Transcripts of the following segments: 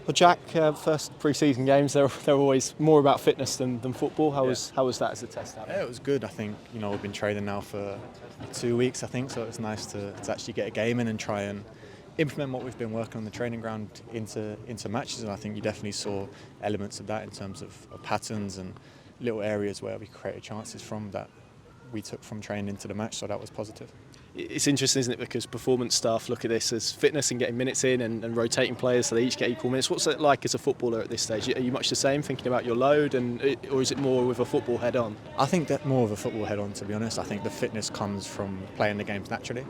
Well, Jack, first pre-season games, they're always more about fitness than football. How was that as a test? Yeah, it was good. I think we've been training now for 2 weeks, I think, so it's nice to actually get a game in and try and implement what we've been working on the training ground into matches. And I think you definitely saw elements of that in terms of patterns and little areas where we created chances from that we took from training into the match. So that was positive. It's interesting, isn't it? Because performance staff look at this as fitness and getting minutes in and rotating players so they each get equal minutes. What's it like as a footballer at this stage? Are you much the same, thinking about your load, or is it more with a football head on? I think that more of a football head on, to be honest. I think the fitness comes from playing the games naturally.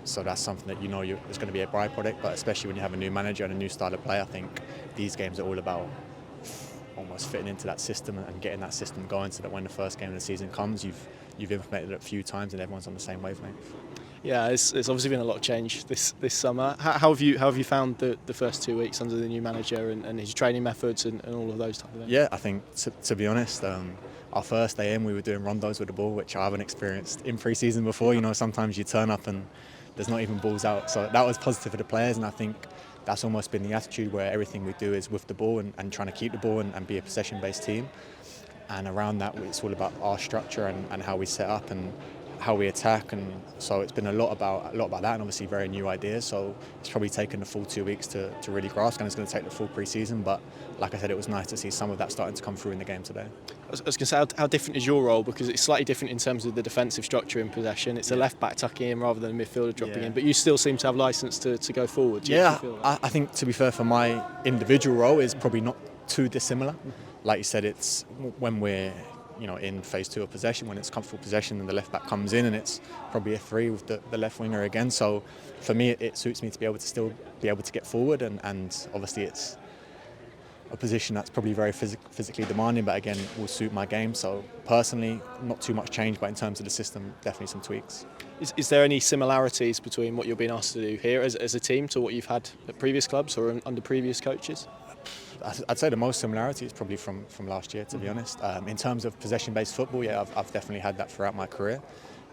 So that's something that it's going to be a byproduct, but especially when you have a new manager and a new style of play, I think these games are all about almost fitting into that system and getting that system going so that when the first game of the season comes, you've implemented it a few times and everyone's on the same wavelength. Yeah, it's obviously been a lot of change this summer. How have you found the first 2 weeks under the new manager and his training methods and all of those type of things? Yeah, I think to be honest, our first day in we were doing rondos with the ball, which I haven't experienced in pre-season before. Sometimes you turn up and there's not even balls out, so that was positive for the players, and I think that's almost been the attitude where everything we do is with the ball and trying to keep the ball and be a possession-based team. And around that, it's all about our structure and how we set up and how we attack. And so it's been a lot about that, and obviously very new ideas. So it's probably taken the full 2 weeks to really grasp, and it's going to take the full pre-season. But like I said, it was nice to see some of that starting to come through in the game today. I was going to say, how different is your role? Because it's slightly different in terms of the defensive structure in possession. It's a left-back tucking in rather than a midfielder dropping in. But you still seem to have licence to go forward. Do you feel that? I think, to be fair, for my individual role is probably not too dissimilar. Like you said, it's when we're in phase 2 of possession, when it's comfortable possession and the left back comes in and it's probably a 3 with the left winger again. So for me, it suits me to be able to still be able to get forward, and obviously it's a position that's probably very physically demanding, but again will suit my game. So personally, not too much change, but in terms of the system, definitely some tweaks. Is there any similarities between what you're being asked to do here as a team to what you've had at previous clubs or under previous coaches? I'd say the most similarity is probably from last year, to be honest. In terms of possession-based football, I've definitely had that throughout my career,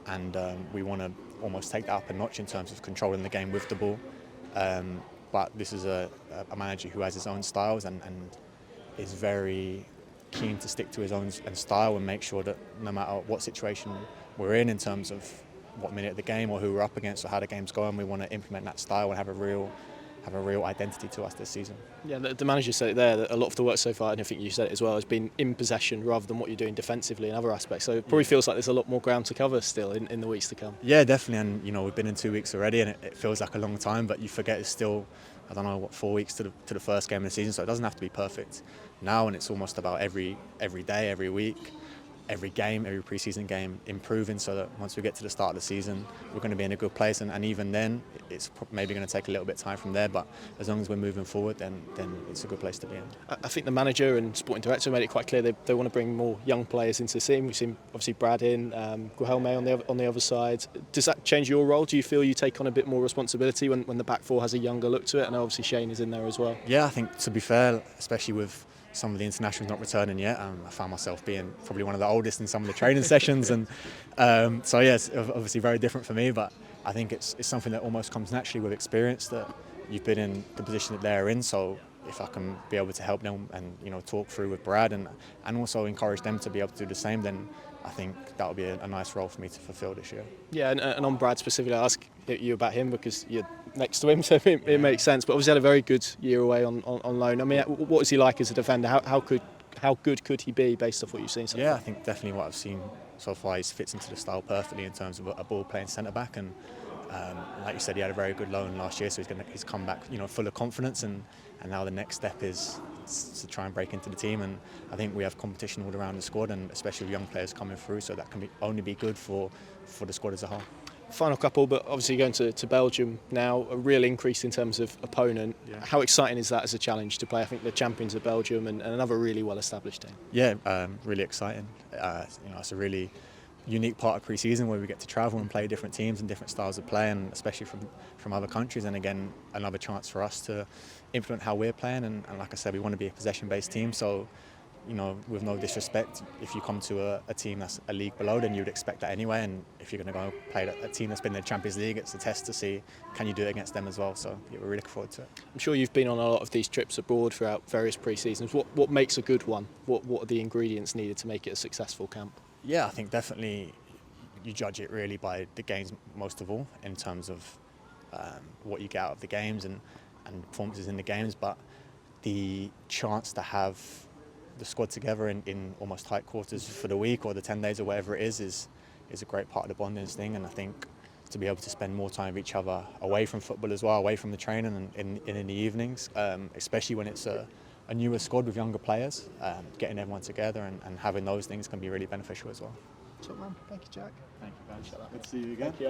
and we want to almost take that up a notch in terms of controlling the game with the ball. But this is a manager who has his own styles and is very keen to stick to his own style and make sure that no matter what situation we're in terms of what minute of the game or who we're up against or how the game's going, we want to implement that style and have a real identity to us this season. Yeah, the manager said it there, that a lot of the work so far, and I think you said it as well, has been in possession rather than what you're doing defensively in other aspects. So it probably feels like there's a lot more ground to cover still in the weeks to come. Yeah, definitely. And we've been in 2 weeks already, and it feels like a long time, but you forget it's still, 4 weeks to the first game of the season. So it doesn't have to be perfect now, and it's almost about every day, every week, every game, every pre-season game improving, so that once we get to the start of the season, we're going to be in a good place. And even then, it's maybe going to take a little bit of time from there. But as long as we're moving forward, then it's a good place to be in. I think the manager and sporting director made it quite clear they want to bring more young players into the team. We've seen obviously Brad in, Guilherme on the other side. Does that change your role? Do you feel you take on a bit more responsibility when the back four has a younger look to it? And obviously Shane is in there as well. Yeah, I think, to be fair, especially with some of the internationals not returning yet, I found myself being probably one of the oldest in some of the training sessions, and so yeah, it's obviously very different for me, but I think it's something that almost comes naturally with experience, that you've been in the position that they're in. So if I can be able to help them and talk through with Brad and also encourage them to be able to do the same, then I think that would be a nice role for me to fulfil this year. Yeah, and on Brad specifically, I ask you about him because you're next to him, so it makes sense. But obviously had a very good year away on loan. I mean, what is he like as a defender? How good could he be based off what you've seen so far? Yeah, I think definitely what I've seen so far, he fits into the style perfectly in terms of a ball-playing centre-back. And like you said, he had a very good loan last year, so he's come back full of confidence, and now the next step is to try and break into the team. And I think we have competition all around the squad, and especially with young players coming through, so that can only be good for the squad as a whole. Final couple, but obviously going to Belgium now, a real increase in terms of opponent. Yeah. How exciting is that as a challenge to play? I think the champions of Belgium and another really well-established team. Yeah, really exciting. It's a really unique part of pre-season where we get to travel and play different teams and different styles of play, and especially from other countries. And again, another chance for us to implement how we're playing. And like I said, we want to be a possession-based team, so you know, with no disrespect, if you come to a team that's a league below, then you'd expect that anyway. And if you're going to go play a team that's been in the Champions League, it's a test to see can you do it against them as well. So yeah, we're really looking forward to it. I'm sure you've been on a lot of these trips abroad throughout various pre-seasons. What makes a good one? What are the ingredients needed to make it a successful camp? Yeah, I think definitely you judge it really by the games most of all, in terms of what you get out of the games and performances in the games. But the chance to have the squad together in almost tight quarters for the week or the 10 days or whatever it is a great part of the bonding thing. And I think to be able to spend more time with each other away from football as well, away from the training and in the evenings, especially when it's a newer squad with younger players, getting everyone together and having those things can be really beneficial as well. Top man. Thank you, Jack. Thank you, guys. Good to see you again. Thank you,